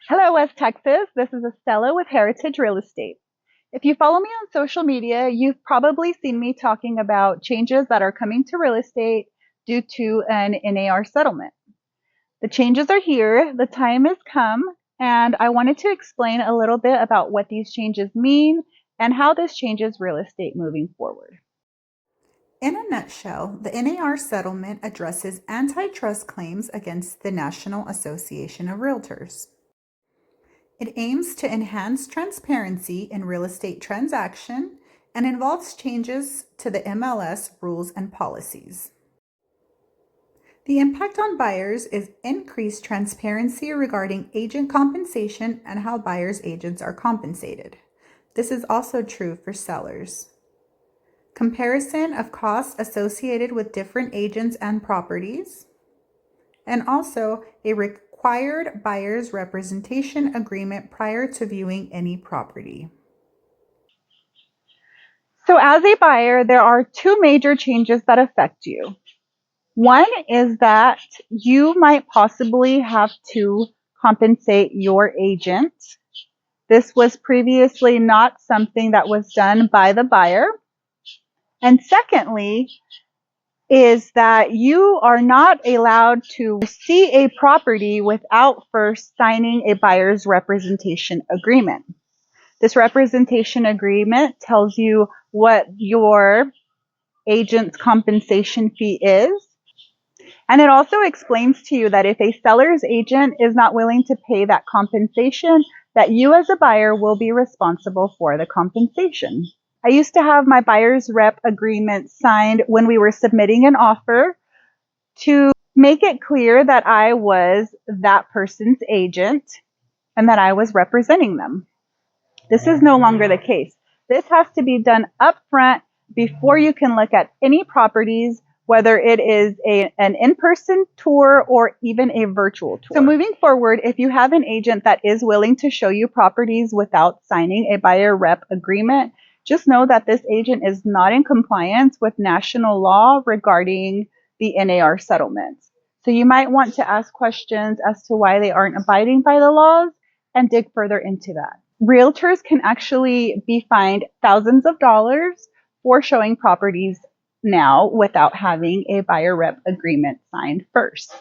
Hello, West Texas. This is Estela with Heritage Real Estate. If you follow me on social media, you've probably seen me talking about changes that are coming to real estate due to an NAR settlement. The changes are here, the time has come, and I wanted to explain a little bit about what these changes mean and how this changes real estate moving forward. In a nutshell, the NAR settlement addresses antitrust claims against the National Association of Realtors. It aims to enhance transparency in real estate transaction and involves changes to the MLS rules and policies. The impact on buyers is increased transparency regarding agent compensation and how buyers' agents are compensated. This is also true for sellers. Comparison of costs associated with different agents and properties, and also a required buyer's representation agreement prior to viewing any property. So as a buyer, there are two major changes that affect you. One is that you might possibly have to compensate your agent. This was previously not something that was done by the buyer. And secondly, is that you are not allowed to see a property without first signing a buyer's representation agreement. This representation agreement tells you what your agent's compensation fee is. And it also explains to you that if a seller's agent is not willing to pay that compensation, that you as a buyer will be responsible for the compensation. I used to have my buyer's rep agreement signed when we were submitting an offer to make it clear that I was that person's agent and that I was representing them. This is no longer the case. This has to be done upfront before you can look at any properties, whether it is an in-person tour or even a virtual tour. So moving forward, if you have an agent that is willing to show you properties without signing a buyer rep agreement, just know that this agent is not in compliance with national law regarding the NAR settlements. So you might want to ask questions as to why they aren't abiding by the laws and dig further into that. Realtors can actually be fined thousands of dollars for showing properties now without having a buyer rep agreement signed first.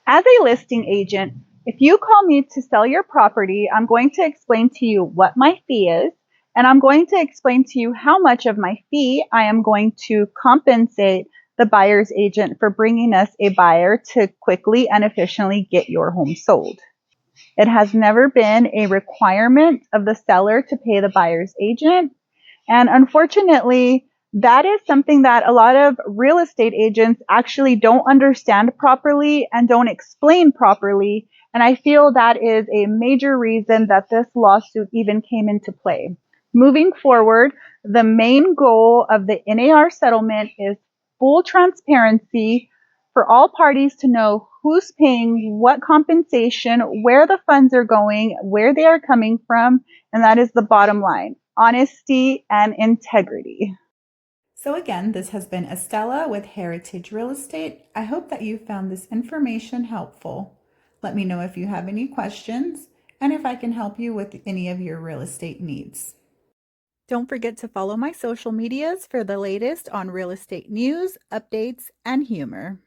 As a listing agent, if you call me to sell your property, I'm going to explain to you what my fee is, and I'm going to explain to you how much of my fee I am going to compensate the buyer's agent for bringing us a buyer to quickly and efficiently get your home sold. It has never been a requirement of the seller to pay the buyer's agent. And unfortunately, that is something that a lot of real estate agents actually don't understand properly and don't explain properly. And I feel that is a major reason that this lawsuit even came into play. Moving forward, the main goal of the NAR settlement is full transparency for all parties to know who's paying what compensation, where the funds are going, where they are coming from, and that is the bottom line: honesty and integrity. So again, this has been Estela with Heritage Real Estate. I hope that you found this information helpful. Let me know if you have any questions and if I can help you with any of your real estate needs. Don't forget to follow my social medias for the latest on real estate news, updates, and humor.